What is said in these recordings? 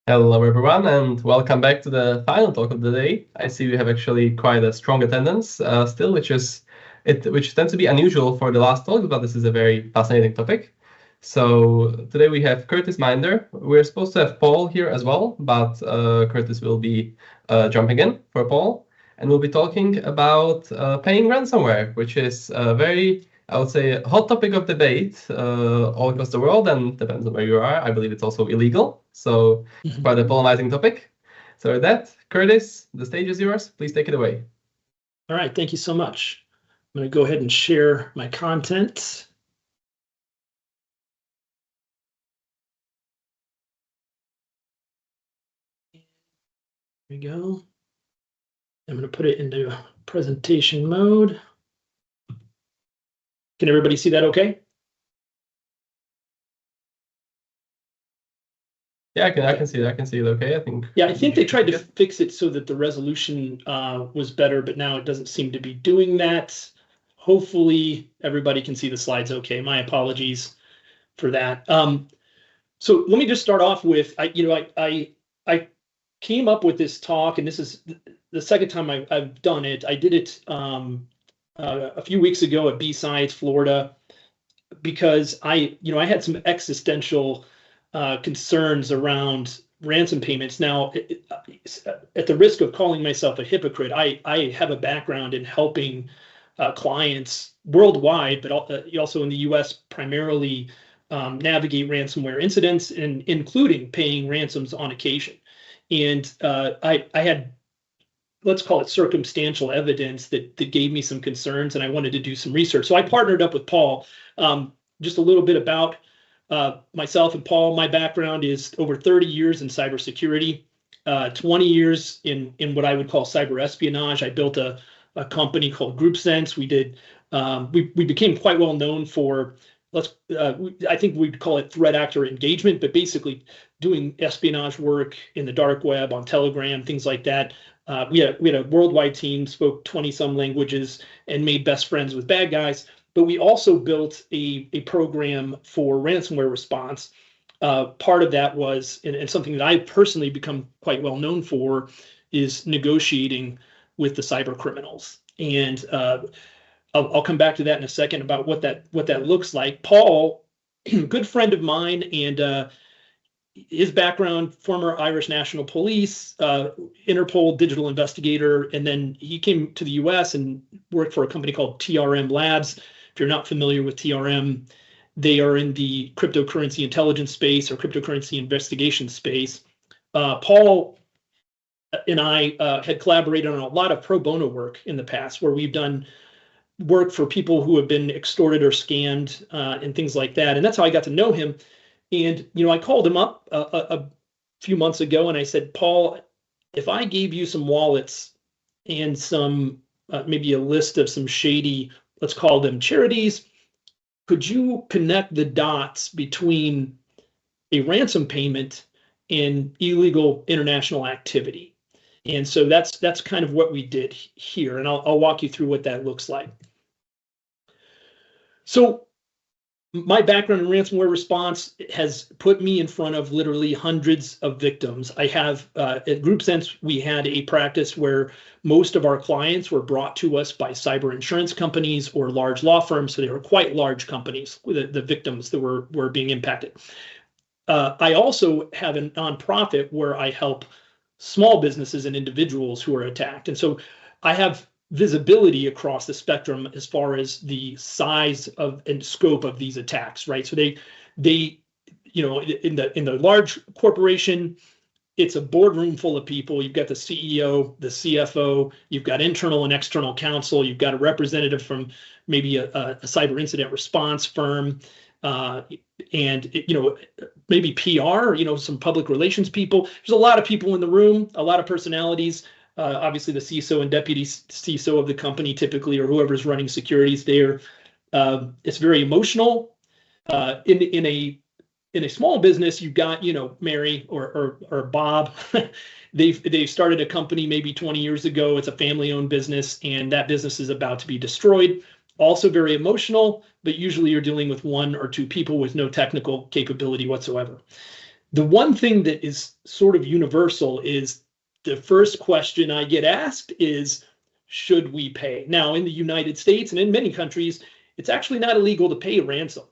Hello, everyone, and welcome back to the final talk of the day. I see we have actually quite a strong attendance still, which tends to be unusual for the last talk, but this is a very fascinating topic. So today we have Kurtis Minder. We're supposed to have Paul here as well, but Kurtis will be jumping in for Paul, and we'll be talking about paying ransomware, which is a very, I would say, a hot topic of debate all across the world, and depends on where you are. I believe it's also illegal. So quite a polarizing topic. So with that, Kurtis, the stage is yours. Please take it away. All right, thank you so much. I'm going to go ahead and share my content. Here we go. I'm going to put it into presentation mode. Can everybody see that okay? Yeah, I can see it. I can see it okay, I think. Yeah, I think they tried to fix it so that the resolution was better, but now it doesn't seem to be doing that. Hopefully everybody can see the slides okay. My apologies for that. So let me just start off with, I came up with this talk, and this is the second time I've done it. I did it a few weeks ago at B-Sides, Florida, because I had some existential concerns around ransom payments. Now, at the risk of calling myself a hypocrite, I have a background in helping clients worldwide, but also in the US primarily, navigate ransomware incidents, and including paying ransoms on occasion. And I had, let's call it circumstantial evidence that gave me some concerns, and I wanted to do some research. So I partnered up with Paul. Just a little bit about myself and Paul. My background is over 30 years in cybersecurity, 20 years in what I would call cyber espionage. I built a company called GroupSense. We became quite well known for, I think we'd call it threat actor engagement, but basically doing espionage work in the dark web, on Telegram, things like that. We had a worldwide team, spoke 20-some languages, and made best friends with bad guys. But we also built a program for ransomware response. Part of that was, and something that I've personally become quite well known for, is negotiating with the cyber criminals. And I'll come back to that in a second about what that looks like. Paul, good friend of mine, and his background, former Irish National Police, Interpol digital investigator, and then he came to the US and worked for a company called TRM Labs. If you're not familiar with TRM, they are in the cryptocurrency intelligence space or cryptocurrency investigation space. Paul and I had collaborated on a lot of pro bono work in the past, where we've done work for people who have been extorted or scammed and things like that. And that's how I got to know him. And, I called him up a few months ago, and I said, Paul, if I gave you some wallets and some, maybe a list of some shady, let's call them charities, could you connect the dots between a ransom payment and illegal international activity? And so that's kind of what we did here. And I'll walk you through what that looks like. So my background in ransomware response has put me in front of literally hundreds of victims. I have, at GroupSense, we had a practice where most of our clients were brought to us by cyber insurance companies or large law firms. So they were quite large companies, the victims that were being impacted. I also have a nonprofit where I help small businesses and individuals who are attacked. And so I have visibility across the spectrum as far as the size of and scope of these attacks, right? So they in the large corporation, it's a boardroom full of people. You've got the CEO, the CFO, you've got internal and external counsel, you've got a representative from maybe a cyber incident response firm, and maybe PR, some public relations people. There's a lot of people in the room, a lot of personalities. Obviously, the CISO and deputy CISO of the company typically, or whoever's running securities there. It's very emotional. In a small business, you've got Mary or Bob. They've started a company maybe 20 years ago. It's a family-owned business, and that business is about to be destroyed. Also very emotional, but usually you're dealing with one or two people with no technical capability whatsoever. The one thing that is sort of universal is the first question I get asked is, should we pay? Now, in the United States and in many countries, it's actually not illegal to pay a ransom.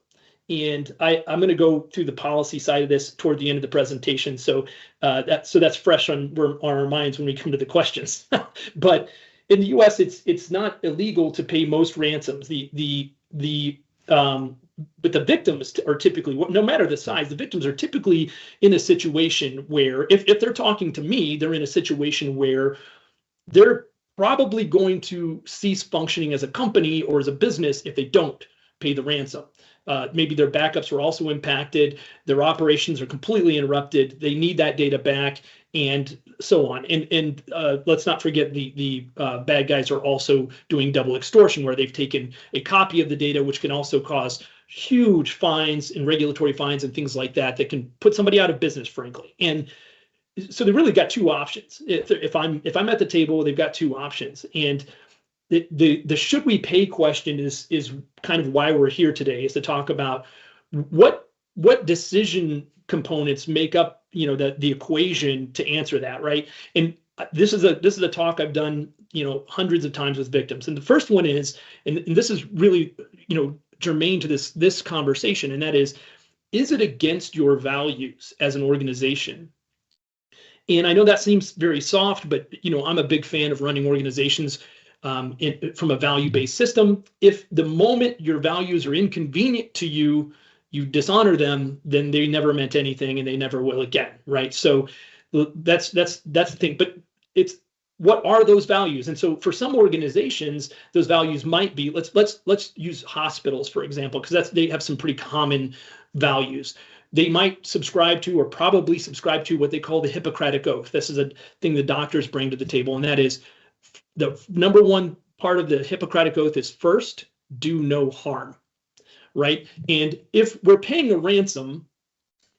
And I'm going to go through the policy side of this toward the end of the presentation. So that's fresh on our minds when we come to the questions. But in the U.S., it's not illegal to pay most ransoms. But the victims are typically, no matter the size, the victims are typically in a situation where, if they're talking to me, they're in a situation where they're probably going to cease functioning as a company or as a business if they don't pay the ransom. Maybe their backups were also impacted, their operations are completely interrupted, they need that data back, and so on. And let's not forget the bad guys are also doing double extortion, where they've taken a copy of the data, which can also cause huge fines and regulatory fines and things like that can put somebody out of business, frankly. And so they really got two options. If I'm at the table, they've got two options. And the should we pay question is kind of why we're here today, is to talk about what decision components make up the equation to answer that, right? And this is a talk I've done hundreds of times with victims. And the first one is, and this is really germane to this conversation, and that is it against your values as an organization? And I know that seems very soft, but I'm a big fan of running organizations from a value-based system. If the moment your values are inconvenient to you, you dishonor them, then they never meant anything and they never will again, right? So that's the thing. But it's, what are those values? And so for some organizations, those values might be, let's use hospitals, for example, because they have some pretty common values. They might subscribe to, or probably subscribe to, what they call the Hippocratic Oath. This is a thing the doctors bring to the table, and that is the number one part of the Hippocratic Oath is, first, do no harm, right? And if we're paying a ransom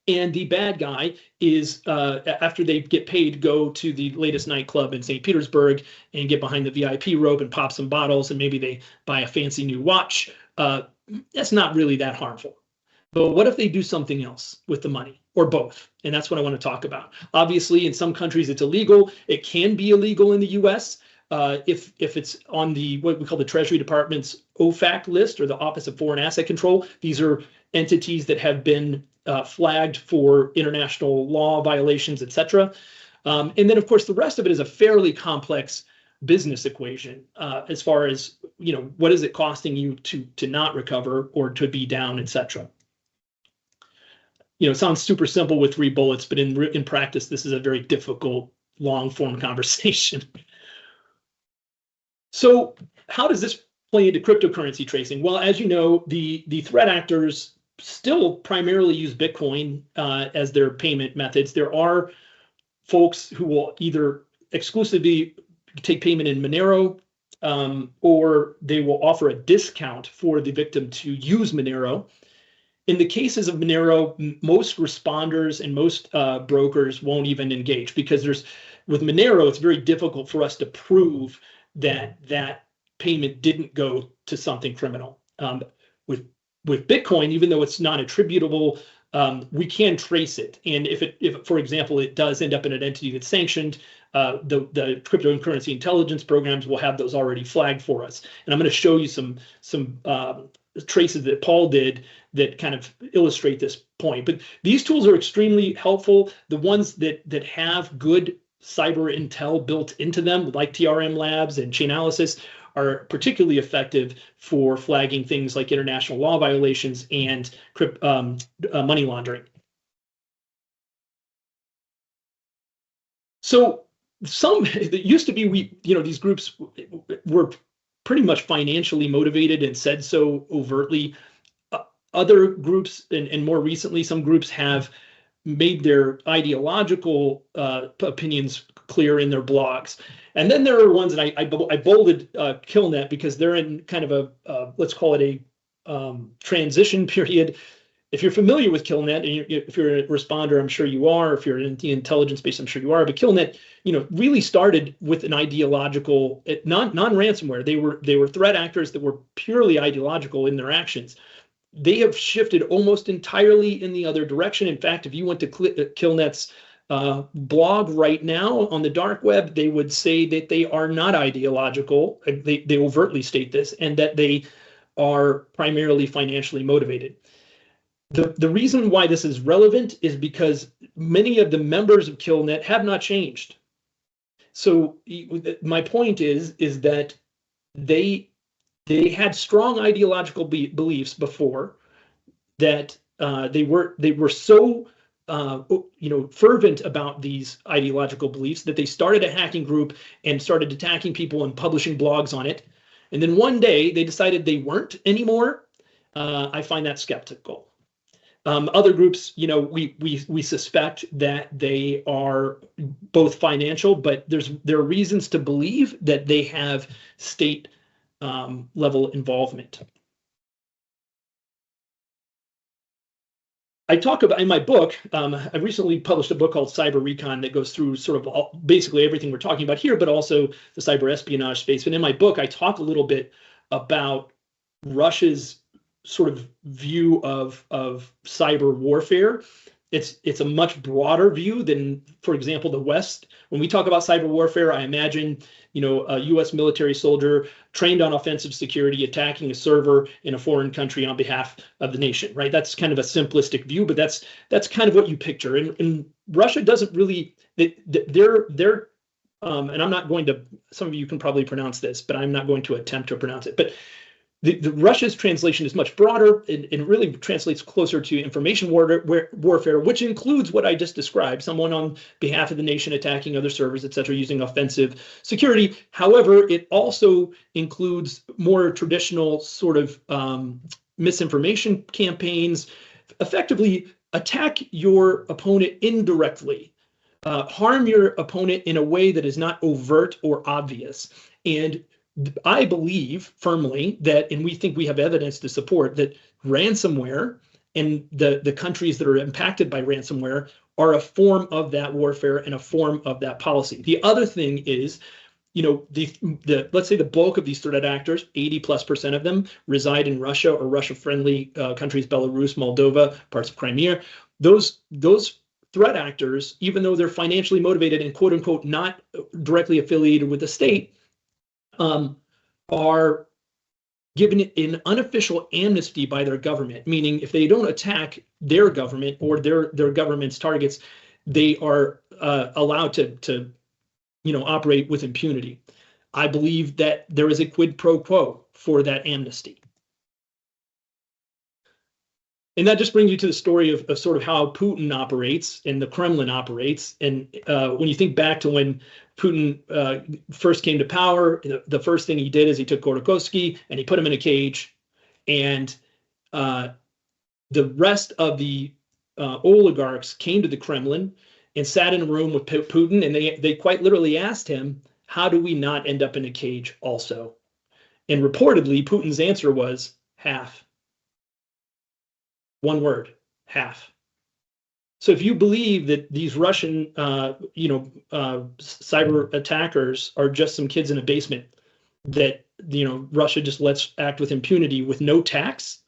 and the bad guy is, after they get paid, go to the latest nightclub in St. Petersburg and get behind the VIP rope and pop some bottles, and maybe they buy a fancy new watch, that's not really that harmful. But what if they do something else with the money, or both? And that's what I want to talk about. Obviously, in some countries it's illegal. It can be illegal in the US if it's on what we call the Treasury Department's OFAC list, or the Office of Foreign Asset Control. These are entities that have been flagged for international law violations, etc. And then, of course, the rest of it is a fairly complex business equation as far as, what is it costing you to not recover or to be down, etc. It sounds super simple with 3 bullets, but in practice, this is a very difficult, long-form conversation. So how does this play into cryptocurrency tracing? Well, as you know, the threat actors still primarily use Bitcoin as their payment methods. There are folks who will either exclusively take payment in Monero, or they will offer a discount for the victim to use Monero. In the cases of Monero, most responders and most brokers won't even engage, because with Monero, it's very difficult for us to prove that payment didn't go to something criminal. With Bitcoin, even though it's non-attributable, we can trace it. And if, for example, it does end up in an entity that's sanctioned, the cryptocurrency intelligence programs will have those already flagged for us. And I'm going to show you some traces that Paul did that kind of illustrate this point. But these tools are extremely helpful. The ones that have good cyber intel built into them, like TRM Labs and Chainalysis, are particularly effective for flagging things like international law violations and money laundering. So it used to be these groups were pretty much financially motivated and said so overtly. Other groups, and more recently, some groups have made their ideological opinions clear in their blogs. And then there are ones, and I bolded Killnet, because they're in kind of a, let's call it a transition period. If you're familiar with Killnet, and if you're a responder, I'm sure you are. If you're in the intelligence space, I'm sure you are. But Killnet, really started with an ideological, non-ransomware. They were threat actors that were purely ideological in their actions. they have shifted almost entirely in the other direction. In fact, if you went to Killnet's blog right now on the dark web, they would say that they are not ideological. They overtly state this, and that they are primarily financially motivated. The reason why this is relevant is because many of the members of Killnet have not changed. So my point is that they had strong ideological beliefs before, that they were so fervent about these ideological beliefs that they started a hacking group and started attacking people and publishing blogs on it. And then one day they decided they weren't anymore. I find that skeptical. Other groups, we suspect that they are both financial, but there are reasons to believe that they have state level involvement. I talk about in my book, I recently published a book called Cyber Recon that goes through sort of basically everything we're talking about here, but also the cyber espionage space. And in my book, I talk a little bit about Russia's sort of view of cyber warfare. It's a much broader view than, for example, the West. When we talk about cyber warfare, I imagine a U.S. military soldier trained on offensive security attacking a server in a foreign country on behalf of the nation, right? That's kind of a simplistic view, but that's kind of what you picture. And Russia doesn't really, they're and I'm not going to, some of you can probably pronounce this, but I'm not going to attempt to pronounce it. But the Russia's translation is much broader and really translates closer to information warfare, which includes what I just described, someone on behalf of the nation attacking other servers, et cetera, using offensive security. However, it also includes more traditional sort of misinformation campaigns, effectively attack your opponent indirectly, harm your opponent in a way that is not overt or obvious. And I believe firmly that, and we think we have evidence to support that, ransomware and the countries that are impacted by ransomware are a form of that warfare and a form of that policy. The other thing is, let's say the bulk of these threat actors, 80+% of them, reside in Russia or Russia-friendly countries, Belarus, Moldova, parts of Crimea. Those threat actors, even though they're financially motivated and quote unquote not directly affiliated with the state, are given an unofficial amnesty by their government, meaning if they don't attack their government or their government's targets, they are allowed to operate with impunity. I believe that there is a quid pro quo for that amnesty. And that just brings you to the story of sort of how Putin operates and the Kremlin operates. And when you think back to when Putin first came to power, the first thing he did is he took Khodorkovsky and he put him in a cage. And the rest of the oligarchs came to the Kremlin and sat in a room with Putin, and they quite literally asked him, how do we not end up in a cage also? And reportedly, Putin's answer was half. One word, half. So if you believe that these Russian, cyber attackers are just some kids in a basement, that, Russia just lets act with impunity with no tax,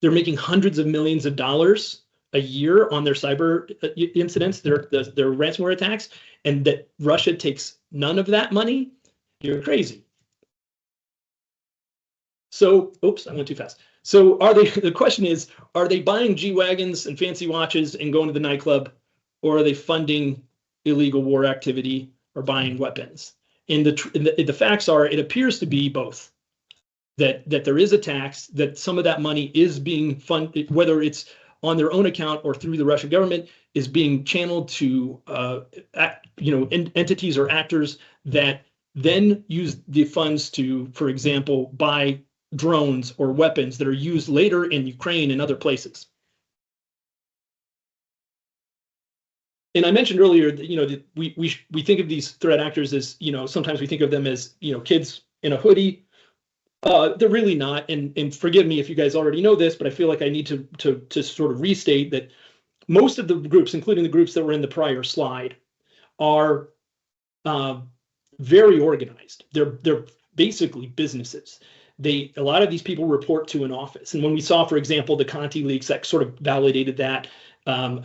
they're making hundreds of millions of dollars a year on their cyber incidents, their ransomware attacks, and that Russia takes none of that money, you're crazy. So, oops, I went too fast. So the question is, are they buying G-Wagons and fancy watches and going to the nightclub, or are they funding illegal war activity or buying weapons? And the facts are, it appears to be both. That there is a tax, that some of that money is being funded, whether it's on their own account or through the Russian government, is being channeled to entities or actors that then use the funds to, for example, buy drones or weapons that are used later in Ukraine and other places. And I mentioned earlier that that we think of these threat actors as, sometimes we think of them as kids in a hoodie. They're really not, and forgive me if you guys already know this, but I feel like I need to sort of restate that most of the groups, including the groups that were in the prior slide, are very organized. They're basically businesses. a lot of these people report to an office. And when we saw, for example, the Conti leaks, that sort of validated that a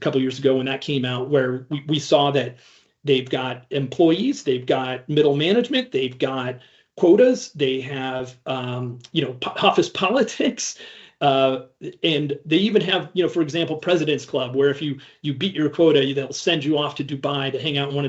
couple years ago when that came out, where we saw that they've got employees, they've got middle management, they've got quotas, they have office politics, and they even have, for example, President's Club, where if you beat your quota, they'll send you off to Dubai to hang out in one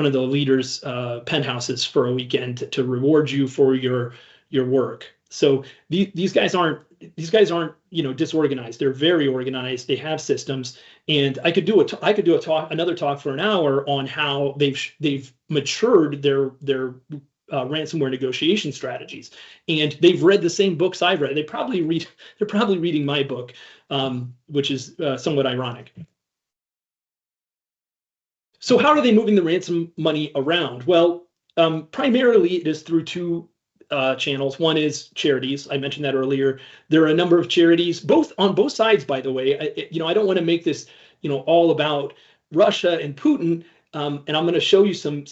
of the leaders' penthouses for a weekend to reward you for your work. So these guys aren't disorganized. They're very organized. They have systems, and I could do another talk for an hour on how they've matured their ransomware negotiation strategies, and they've read the same books I've read. They're probably reading my book, which is somewhat ironic. So how are they moving the ransom money around? Well, primarily it is through two channels. One is charities. I mentioned that earlier. There are a number of charities, on both sides, by the way. I don't want to make this all about Russia and Putin, and I'm going to show you some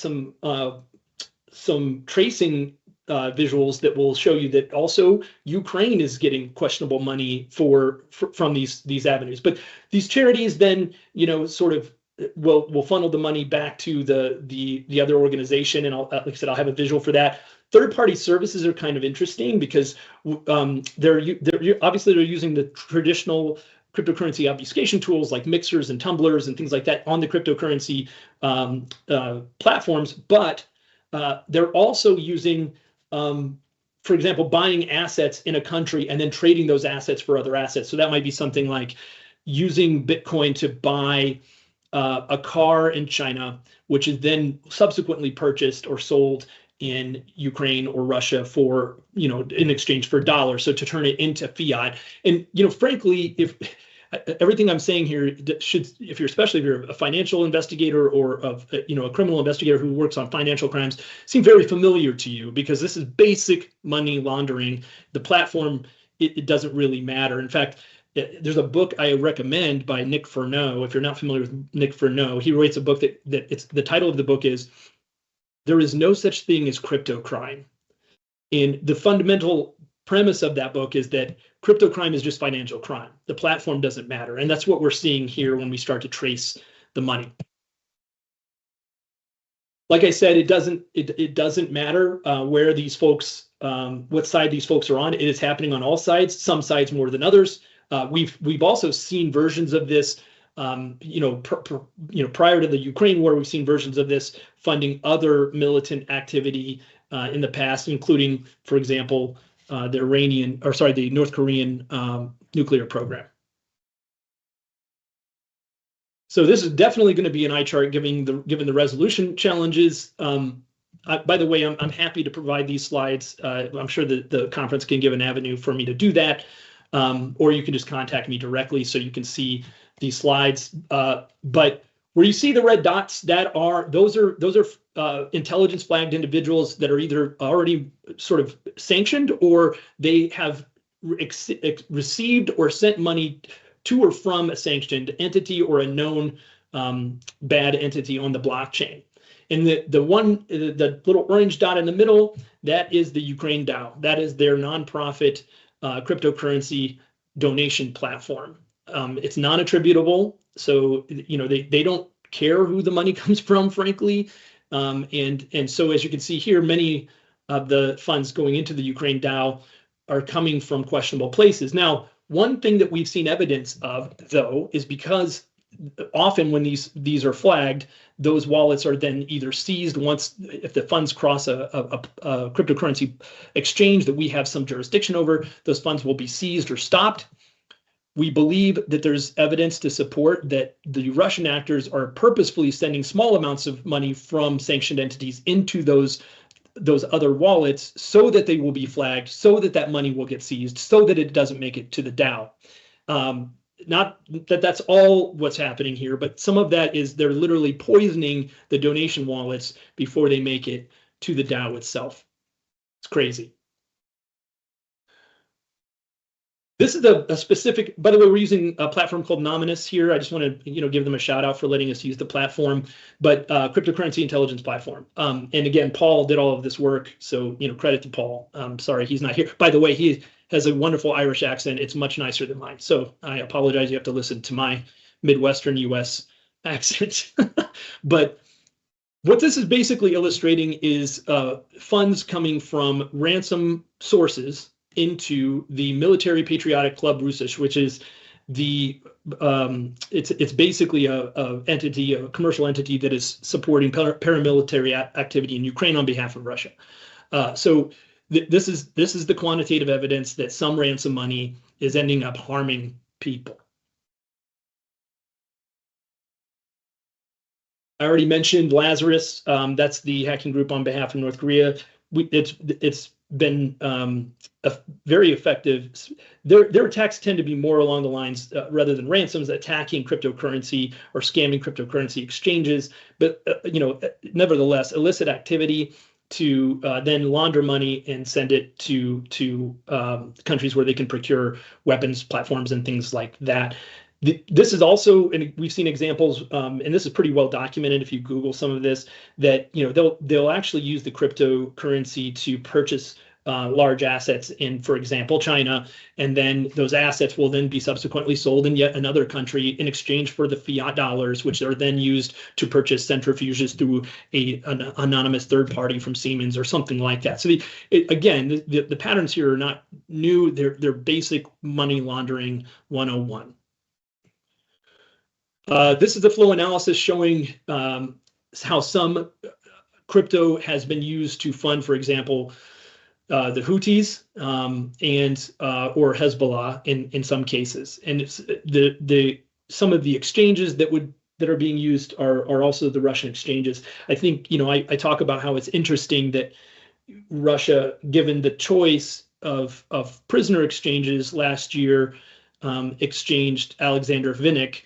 tracing visuals that will show you that also Ukraine is getting questionable money from these avenues. But these charities then sort of will funnel the money back to the other organization, and like I said, I'll have a visual for that. Third-party services are kind of interesting because they're using the traditional cryptocurrency obfuscation tools like mixers and tumblers and things like that on the cryptocurrency platforms, but they're also using, for example, buying assets in a country and then trading those assets for other assets. So that might be something like using Bitcoin to buy a car in China, which is then subsequently purchased or sold in Ukraine or Russia for, in exchange for dollars. So to turn it into fiat. And, frankly, if everything I'm saying here especially if you're a financial investigator or a criminal investigator who works on financial crimes, seem very familiar to you, because this is basic money laundering. The platform, it doesn't really matter. In fact, there's a book I recommend by Nick Furneaux. If you're not familiar with Nick Furneaux, he writes a book the title of the book is "There is No Such Thing as Crypto Crime." And the fundamental premise of that book is that crypto crime is just financial crime. The platform doesn't matter. And that's what we're seeing here when we start to trace the money. Like I said, it doesn't matter where these folks, what side these folks are on. It is happening on all sides, some sides more than others. We've also seen versions of this, prior to the Ukraine war. We've seen versions of this funding other militant activity in the past, including, for example, the North Korean nuclear program. So this is definitely going to be an eye chart, given the resolution challenges. By the way, I'm happy to provide these slides. I'm sure that the conference can give an avenue for me to do that. Or you can just contact me directly so you can see these slides. But where you see the red dots, those are intelligence flagged individuals that are either already sort of sanctioned, or they have received or sent money to or from a sanctioned entity or a known bad entity on the blockchain. And the little orange dot in the middle, that is the Ukraine DAO. That is their nonprofit cryptocurrency donation platform. It's non-attributable, so they don't care who the money comes from, frankly. And so, as you can see here, many of the funds going into the Ukraine DAO are coming from questionable places. Now, one thing that we've seen evidence of, though, is because often when these are flagged, those wallets are then either seized if the funds cross a cryptocurrency exchange that we have some jurisdiction over. Those funds will be seized or stopped. We believe that there's evidence to support that the Russian actors are purposefully sending small amounts of money from sanctioned entities into those other wallets so that they will be flagged, so that money will get seized, so that it doesn't make it to the DAO. Not that that's all what's happening here, but some of that is they're literally poisoning the donation wallets before they make it to the DAO itself. It's crazy. This is a specific, by the way, we're using a platform called Nominus here. I just want to, give them a shout out for letting us use the platform, but cryptocurrency intelligence platform. And again, Paul did all of this work. So, credit to Paul. Sorry, he's not here. By the way, he has a wonderful Irish accent. It's much nicer than mine. So I apologize. You have to listen to my Midwestern US accent. But what this is basically illustrating is funds coming from ransom sources into the Military Patriotic Club Russisch, which is the it's basically a entity, a commercial entity that is supporting paramilitary activity in Ukraine on behalf of Russia. So this is the quantitative evidence that some ransom money is ending up harming people. I already mentioned Lazarus. That's the hacking group on behalf of North Korea. It's been very effective. Their attacks tend to be more along the lines, rather than ransoms, attacking cryptocurrency or scamming cryptocurrency exchanges. But nevertheless, illicit activity to then launder money and send it to countries where they can procure weapons, platforms, and things like that. This is also, and we've seen examples, and this is pretty well documented if you Google some of this, that they'll actually use the cryptocurrency to purchase large assets in, for example, China, and then those assets will then be subsequently sold in yet another country in exchange for the fiat dollars, which are then used to purchase centrifuges through an anonymous third party from Siemens or something like that. So again, the patterns here are not new. They're basic money laundering 101. This is the flow analysis showing how some crypto has been used to fund, for example, the Houthis and or Hezbollah in some cases. And it's some of the exchanges that are being used are also the Russian exchanges. I think I talk about how it's interesting that Russia, given the choice of prisoner exchanges last year, exchanged Alexander Vinnik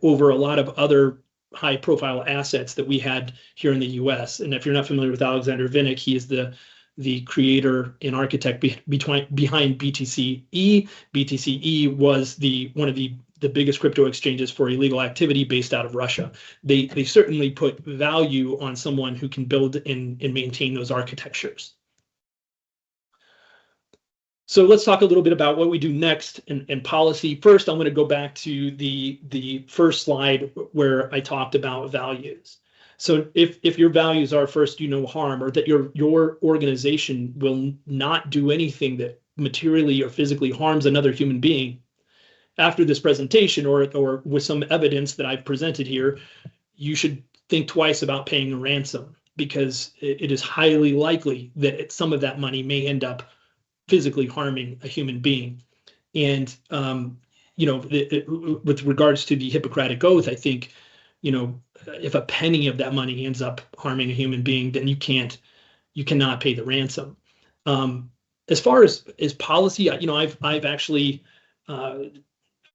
over a lot of other high-profile assets that we had here in the U.S. And if you're not familiar with Alexander Vinnik, he is the creator and architect behind BTC-E. BTC-E was one of the biggest crypto exchanges for illegal activity based out of Russia. They certainly put value on someone who can build and maintain those architectures. So let's talk a little bit about what we do next in policy. First, I'm going to go back to the first slide where I talked about values. So if your values are first, do no harm, or that your organization will not do anything that materially or physically harms another human being, after this presentation or with some evidence that I've presented here, you should think twice about paying a ransom, because it is highly likely that some of that money may end up physically harming a human being. And with regards to the Hippocratic Oath, I think if a penny of that money ends up harming a human being, then you cannot pay the ransom. As far as policy, I've actually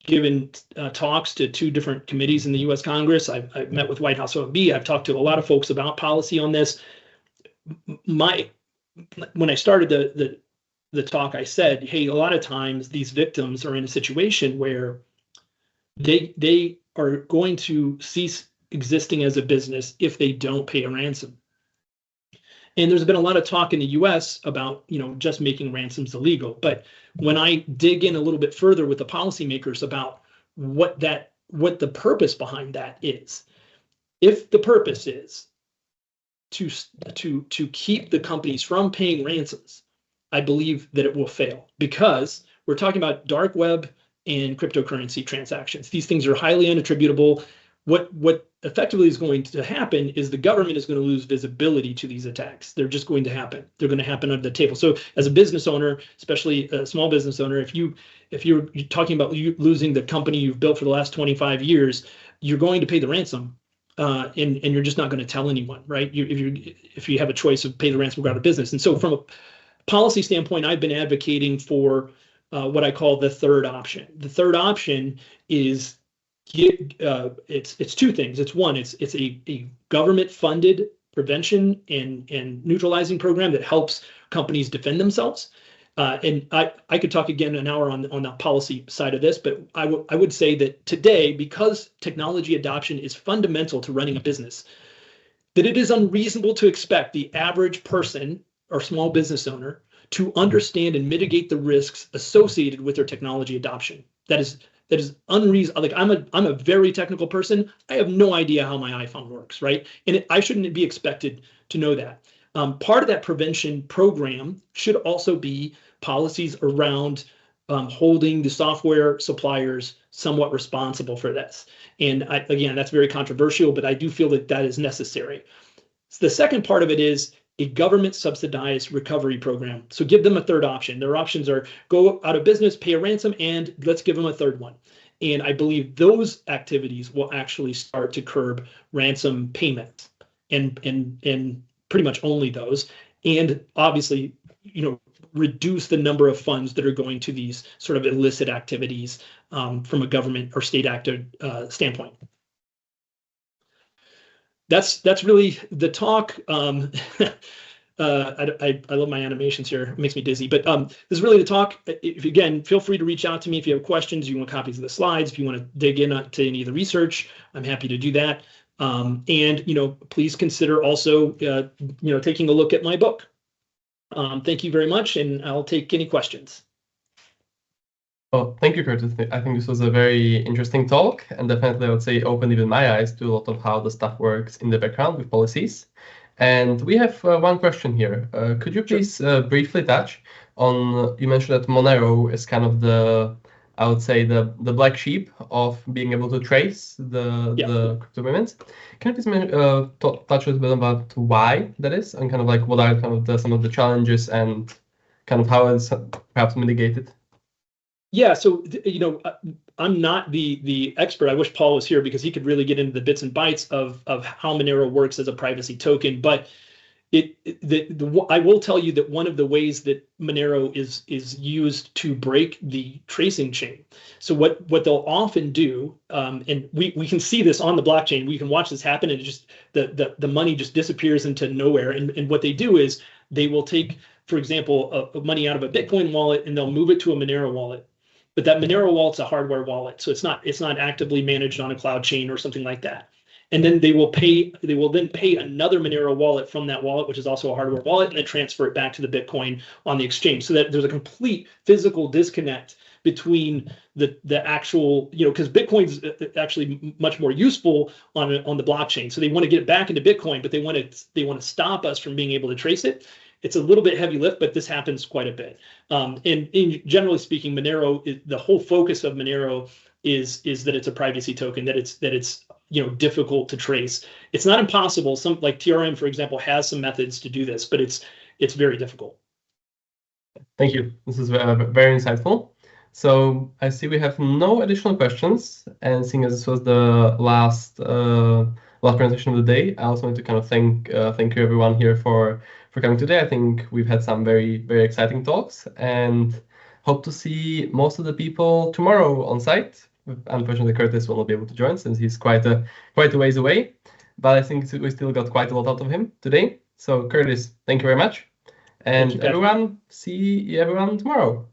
given talks to 2 different committees in the U.S. Congress. I've met with White House OMB. I've talked to a lot of folks about policy on this. When I started the talk, I said, hey, a lot of times these victims are in a situation where they are going to cease existing as a business if they don't pay a ransom. And there's been a lot of talk in the US about, just making ransoms illegal. But when I dig in a little bit further with the policymakers about what the purpose behind that is, if the purpose is to keep the companies from paying ransoms, I believe that it will fail, because we're talking about dark web and cryptocurrency transactions. These things are highly unattributable. What effectively is going to happen is the government is going to lose visibility to these attacks. They're just going to happen. They're going to happen under the table. So as a business owner, especially a small business owner, if you're talking about losing the company you've built for the last 25 years, you're going to pay the ransom, and you're just not going to tell anyone, right? If you have a choice of pay the ransom or go out of business. And so from a policy standpoint, I've been advocating for what I call the third option. The third option is it's 2 things. It's one, it's a government-funded prevention and neutralizing program that helps companies defend themselves. And I could talk again an hour on the policy side of this, but I would say that today, because technology adoption is fundamental to running a business, that it is unreasonable to expect the average person or small business owner to understand and mitigate the risks associated with their technology adoption. That is unreasonable. Like I'm a very technical person. I have no idea how my iPhone works, right? And I shouldn't be expected to know that. Part of that prevention program should also be policies around holding the software suppliers somewhat responsible for this. And again, that's very controversial, but I do feel that that is necessary. So the second part of it is a government subsidized recovery program. So give them a third option. Their options are go out of business, pay a ransom, and let's give them a third one. And I believe those activities will actually start to curb ransom payments and pretty much only those. And obviously, reduce the number of funds that are going to these sort of illicit activities from a government or state actor standpoint. That's really the talk. I love my animations here. It makes me dizzy. But this is really the talk. Again, feel free to reach out to me if you have questions. You want copies of the slides. If you want to dig in to any of the research, I'm happy to do that. And please consider also taking a look at my book. Thank you very much, and I'll take any questions. Well, thank you, Kurtis. I think this was a very interesting talk, and definitely I would say opened even my eyes to a lot of how the stuff works in the background with policies. And we have one question here. Could you please briefly touch on, you mentioned that Monero is kind of I would say the black sheep of being able to trace the crypto payments. Can you please touch a bit about why that is, and kind of like what are kind of some of the challenges and kind of how it's perhaps mitigated? Yeah, so I'm not the expert. I wish Paul was here because he could really get into the bits and bytes of how Monero works as a privacy token. But I will tell you that one of the ways that Monero is used to break the tracing chain. So what they'll often do, and we can see this on the blockchain. We can watch this happen, and it just the money just disappears into nowhere. And what they do is they will take, for example, money out of a Bitcoin wallet and they'll move it to a Monero wallet. But that Monero wallet's a hardware wallet, so it's not actively managed on a cloud chain or something like that. And then they will then pay another Monero wallet from that wallet, which is also a hardware wallet, and then transfer it back to the Bitcoin on the exchange. So that there's a complete physical disconnect between the actual, because Bitcoin's actually much more useful on the blockchain. So they want to get it back into Bitcoin, but they want to stop us from being able to trace it. It's a little bit heavy lift, but this happens quite a bit. And generally speaking, Monero, the whole focus of Monero is that it's a privacy token, that it's difficult to trace. It's not impossible. Some, like TRM, for example, has some methods to do this, but it's very difficult. Thank you. This is very insightful. So I see we have no additional questions, and seeing as this was the last presentation of the day, I also want to kind of thank you everyone here for coming today. I think we've had some very, very exciting talks, and hope to see most of the people tomorrow on site. Unfortunately, Kurtis will not be able to join since he's quite a ways away, but I think we still got quite a lot out of him today. So Kurtis, thank you very much. And everyone, see everyone tomorrow.